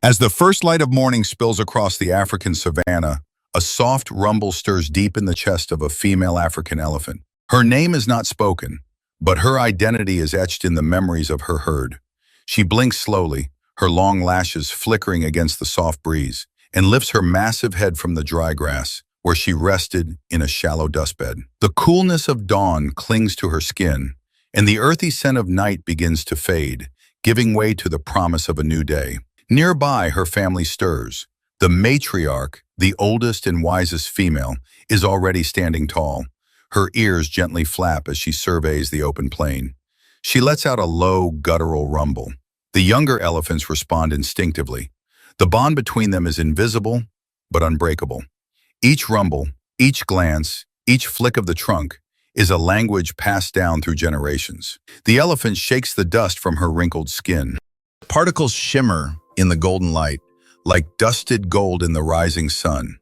As the first light of morning spills across the African savanna, a soft rumble stirs deep in the chest of a female African elephant. Her name is not spoken, but her identity is etched in the memories of her herd. She blinks slowly, her long lashes flickering against the soft breeze, and lifts her massive head from the dry grass, where she rested in a shallow dustbed. The coolness of dawn clings to her skin, and the earthy scent of night begins to fade, giving way to the promise of a new day. Nearby, her family stirs. The matriarch, the oldest and wisest female, is already standing tall. Her ears gently flap as she surveys the open plain. She lets out a low, guttural rumble. The younger elephants respond instinctively. The bond between them is invisible, but unbreakable. Each rumble, each glance, each flick of the trunk is a language passed down through generations. The elephant shakes the dust from her wrinkled skin. Particles shimmer in the golden light, like dusted gold in the rising sun.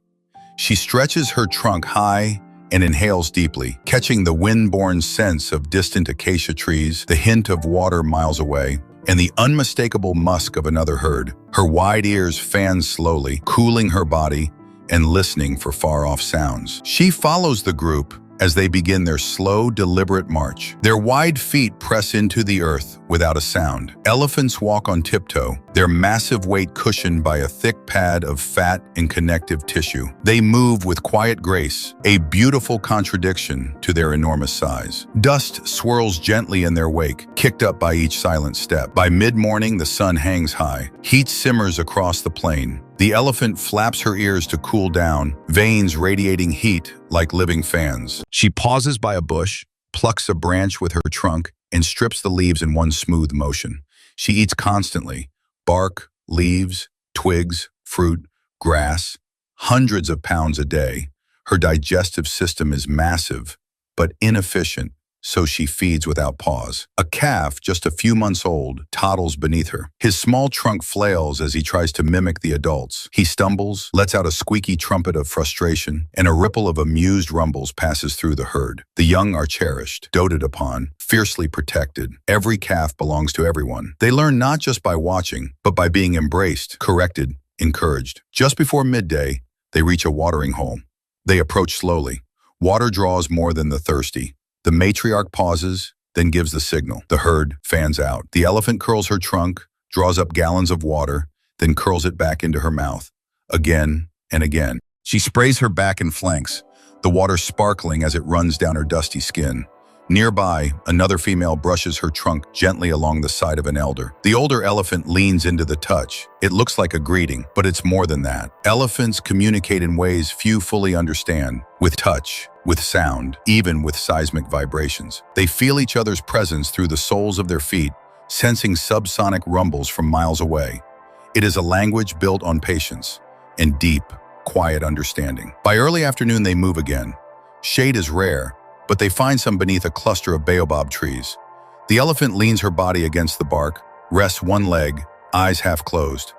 She stretches her trunk high and inhales deeply, catching the wind-borne sense of distant acacia trees, the hint of water miles away, and the unmistakable musk of another herd. Her wide ears fan slowly, cooling her body and listening for far-off sounds. She follows the group as they begin their slow, deliberate march. Their wide feet press into the earth without a sound. Elephants walk on tiptoe, their massive weight cushioned by a thick pad of fat and connective tissue. They move with quiet grace, a beautiful contradiction to their enormous size. Dust swirls gently in their wake, kicked up by each silent step. By mid-morning, the sun hangs high. Heat simmers across the plain. The elephant flaps her ears to cool down, veins radiating heat like living fans. She pauses by a bush, plucks a branch with her trunk, and strips the leaves in one smooth motion. She eats constantly: bark, leaves, twigs, fruit, grass, hundreds of pounds a day. Her digestive system is massive, but inefficient, so she feeds without pause. A calf, just a few months old, toddles beneath her. His small trunk flails as he tries to mimic the adults. He stumbles, lets out a squeaky trumpet of frustration, and a ripple of amused rumbles passes through the herd. The young are cherished, doted upon, fiercely protected. Every calf belongs to everyone. They learn not just by watching, but by being embraced, corrected, encouraged. Just before midday, they reach a watering hole. They approach slowly. Water draws more than the thirsty. The matriarch pauses, then gives the signal. The herd fans out. The elephant curls her trunk, draws up gallons of water, then curls it back into her mouth. Again and again. She sprays her back and flanks, the water sparkling as it runs down her dusty skin. Nearby, another female brushes her trunk gently along the side of an elder. The older elephant leans into the touch. It looks like a greeting, but it's more than that. Elephants communicate in ways few fully understand, with touch, with sound, even with seismic vibrations. They feel each other's presence through the soles of their feet, sensing subsonic rumbles from miles away. It is a language built on patience and deep, quiet understanding. By early afternoon, they move again. Shade is rare, but they find some beneath a cluster of baobab trees. The elephant leans her body against the bark, rests one leg, eyes half closed.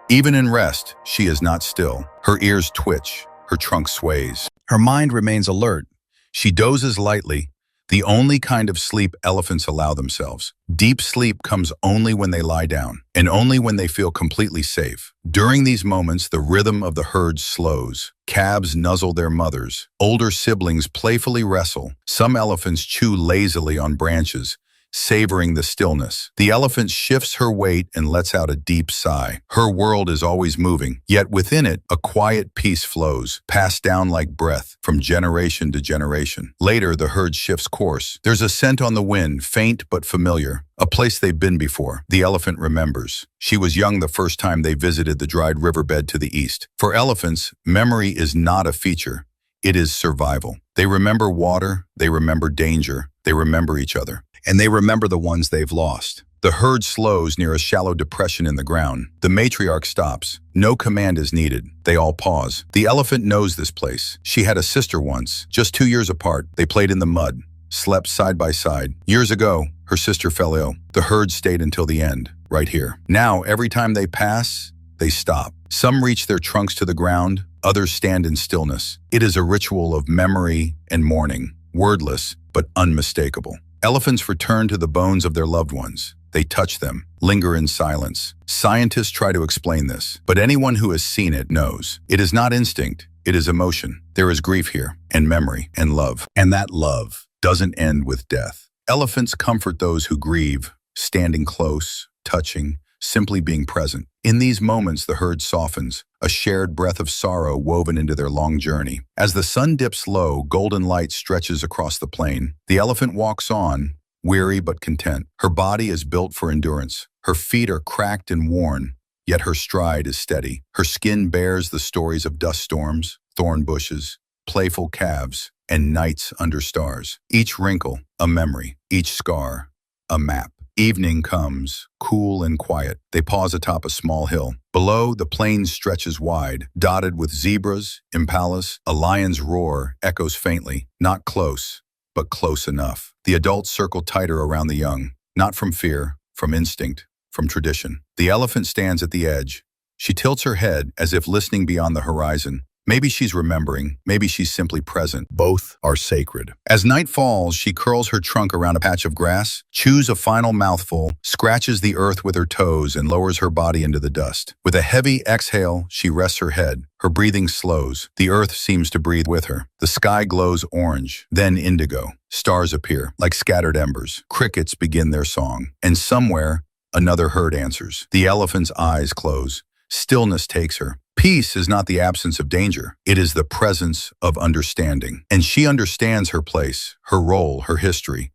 Even in rest, she is not still. Her ears twitch, her trunk sways. Her mind remains alert. She dozes lightly, the only kind of sleep elephants allow themselves. Deep sleep comes only when they lie down, and only when they feel completely safe. During these moments, the rhythm of the herd slows. Calves nuzzle their mothers. Older siblings playfully wrestle. Some elephants chew lazily on branches, savoring the stillness. The elephant shifts her weight and lets out a deep sigh. Her world is always moving, yet within it, a quiet peace flows, passed down like breath from generation to generation. Later, the herd shifts course. There's a scent on the wind, faint but familiar, a place they've been before. The elephant remembers. She was young the first time they visited the dried riverbed to the east. For elephants, memory is not a feature. It is survival. They remember water, they remember danger, they remember each other. And they remember the ones they've lost. The herd slows near a shallow depression in the ground. The matriarch stops. No command is needed. They all pause. The elephant knows this place. She had a sister once, just 2 years apart. They played in the mud, slept side by side. Years ago, her sister fell ill. The herd stayed until the end, right here. Now, every time they pass, they stop. Some reach their trunks to the ground, others stand in stillness. It is a ritual of memory and mourning, wordless but unmistakable. Elephants return to the bones of their loved ones. They touch them, linger in silence. Scientists try to explain this, but anyone who has seen it knows. It is not instinct, it is emotion. There is grief here, and memory, and love. And that love doesn't end with death. Elephants comfort those who grieve, standing close, touching, simply being present. In these moments, the herd softens, a shared breath of sorrow woven into their long journey. As the sun dips low, golden light stretches across the plain. The elephant walks on, weary but content. Her body is built for endurance. Her feet are cracked and worn, yet her stride is steady. Her skin bears the stories of dust storms, thorn bushes, playful calves, and nights under stars. Each wrinkle, a memory. Each scar, a map. Evening comes, cool and quiet. They pause atop a small hill. Below, the plain stretches wide, dotted with zebras, impalas. A lion's roar echoes faintly, not close, but close enough. The adults circle tighter around the young, not from fear, from instinct, from tradition. The elephant stands at the edge. She tilts her head as if listening beyond the horizon. Maybe she's remembering, maybe she's simply present. Both are sacred. As night falls, she curls her trunk around a patch of grass, chews a final mouthful, scratches the earth with her toes, and lowers her body into the dust. With a heavy exhale, she rests her head. Her breathing slows. The earth seems to breathe with her. The sky glows orange, then indigo. Stars appear, like scattered embers. Crickets begin their song. And somewhere, another herd answers. The elephant's eyes close. Stillness takes her. Peace is not the absence of danger. It is the presence of understanding. And she understands her place, her role, her history.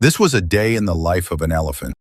This was a day in the life of an elephant.